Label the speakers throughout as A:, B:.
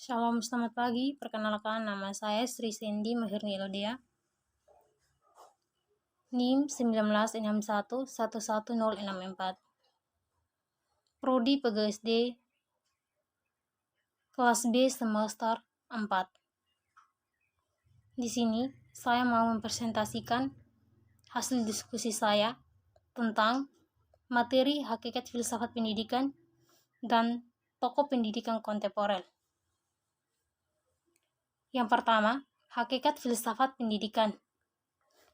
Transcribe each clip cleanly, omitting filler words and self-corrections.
A: Shalom, selamat pagi. Perkenalkan, nama saya Sri Sandy Mahirni Elodia. NIM 196111064. Prodi PGSD kelas B semester 4. Di sini saya mau mempresentasikan hasil diskusi saya tentang materi hakikat filsafat pendidikan dan tokoh pendidikan kontemporer. Yang pertama, hakikat filsafat pendidikan.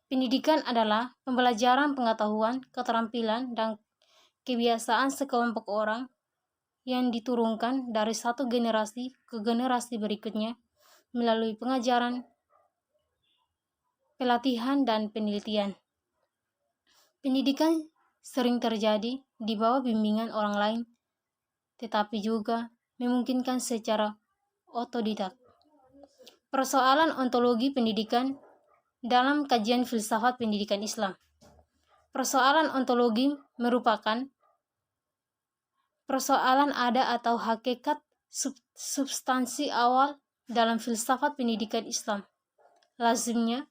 A: Pendidikan adalah pembelajaran pengetahuan, keterampilan, dan kebiasaan sekelompok orang yang diturunkan dari satu generasi ke generasi berikutnya melalui pengajaran, pelatihan, dan penelitian. Pendidikan sering terjadi di bawah bimbingan orang lain, tetapi juga memungkinkan secara otodidak. Persoalan ontologi pendidikan dalam kajian filsafat pendidikan Islam. Persoalan ontologi merupakan persoalan ada atau hakikat substansi awal dalam filsafat pendidikan Islam. Lazimnya,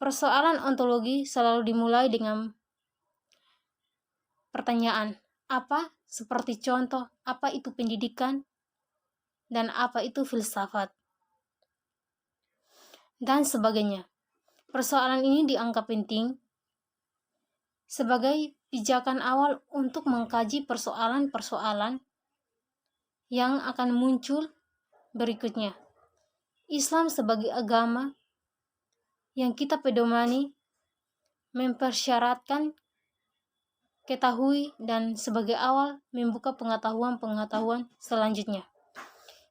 A: persoalan ontologi selalu dimulai dengan pertanyaan, apa? Seperti contoh, apa itu pendidikan? Dan apa itu filsafat? Dan sebagainya. Persoalan ini dianggap penting sebagai pijakan awal untuk mengkaji persoalan-persoalan yang akan muncul berikutnya. Islam sebagai agama yang kita pedomani mempersyaratkan ketahui dan sebagai awal membuka pengetahuan-pengetahuan selanjutnya.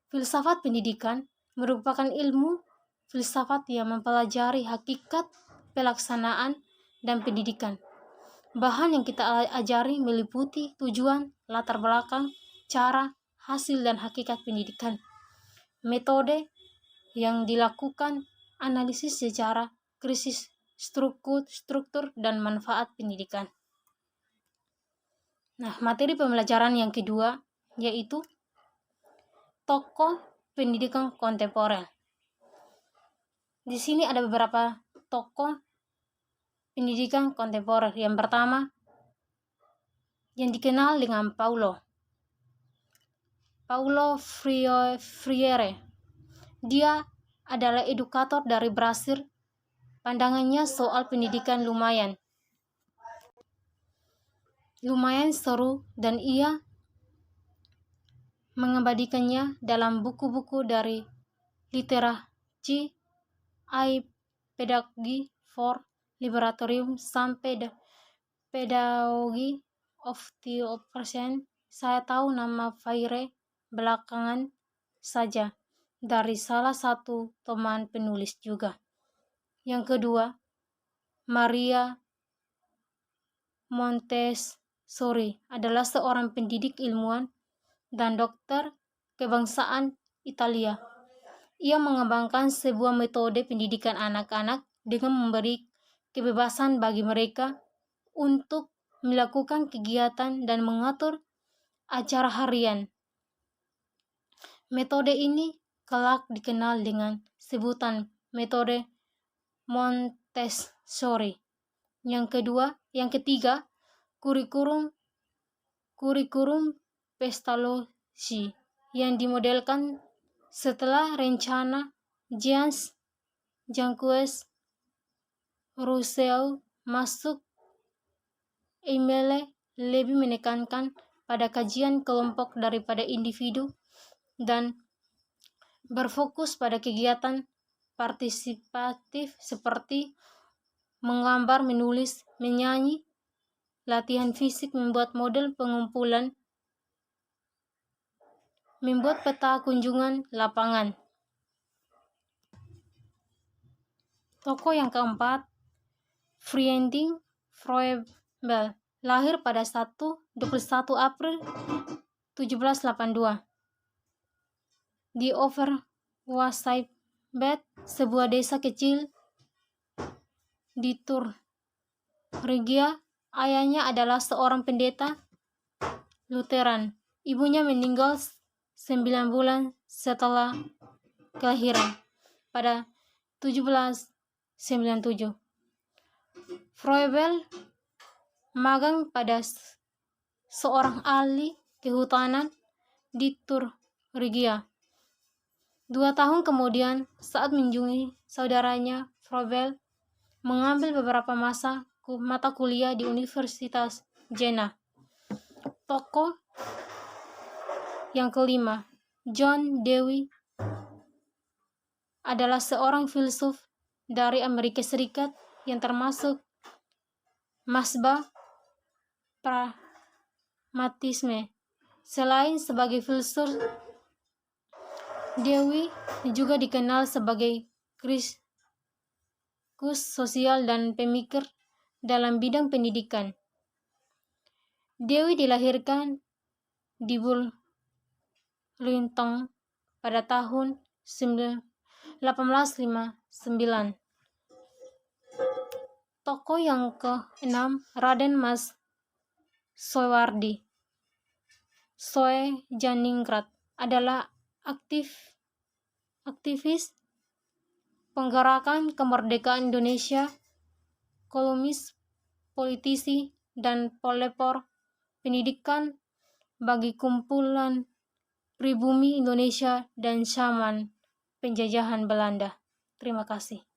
A: Filsafat pendidikan merupakan ilmu filsafat yang mempelajari hakikat pelaksanaan dan pendidikan. Bahan yang kita ajari meliputi tujuan, latar belakang, cara, hasil, dan hakikat pendidikan. Metode yang dilakukan, analisis secara krisis struktur dan manfaat pendidikan. Nah, materi pembelajaran yang kedua yaitu tokoh pendidikan kontemporer. Di sini ada beberapa tokoh pendidikan kontemporer. Yang pertama, yang dikenal dengan Paulo Freire. Dia adalah edukator dari Brasil. Pandangannya soal pendidikan lumayan seru dan ia mengabadikannya dalam buku-buku dari Literacy, Pedagogy for Liberatorium sampai The Pedagogy of the Oppression. Saya tahu nama Freire belakangan saja dari salah satu teman penulis juga. Yang kedua, Maria Montessori adalah seorang pendidik ilmuwan dan dokter kebangsaan Italia. Ia mengembangkan sebuah metode pendidikan anak-anak dengan memberi kebebasan bagi mereka untuk melakukan kegiatan dan mengatur acara harian. Metode ini kelak dikenal dengan sebutan metode Montessori. Yang ketiga, kurikulum Pestalozzi yang dimodelkan setelah rencana Jean-Jacques Rousseau. Masuk Emile lebih menekankan pada kajian kelompok daripada individu dan berfokus pada kegiatan partisipatif seperti menggambar, menulis, menyanyi, latihan fisik, membuat model pengumpulan, membuat peta kunjungan lapangan. Tokoh yang keempat, Friedrich Froebel, lahir pada 21 April 1782 di Overwasseibad, sebuah desa kecil di Thuringia. Ayahnya adalah seorang pendeta Lutheran. Ibunya meninggal 9 bulan setelah kelahiran pada 1797. Froebel magang pada seorang ahli kehutanan di Thuringia. 2 tahun kemudian, saat mengunjungi saudaranya, Froebel mengambil beberapa mata kuliah di Universitas Jena. Tokoh yang kelima, John Dewey, adalah seorang filsuf dari Amerika Serikat yang termasuk mazhab pragmatisme. Selain sebagai filsuf, Dewey juga dikenal sebagai kritikus sosial dan pemikir dalam bidang pendidikan. Dewey dilahirkan di Burlington pada tahun 1859. Tokoh yang keenam, Raden Mas Soewardi Soejaningrat, adalah aktivis penggerakan kemerdekaan Indonesia, kolumnis, politisi, dan pelopor pendidikan bagi kumpulan pribumi Indonesia dan zaman penjajahan Belanda. Terima kasih.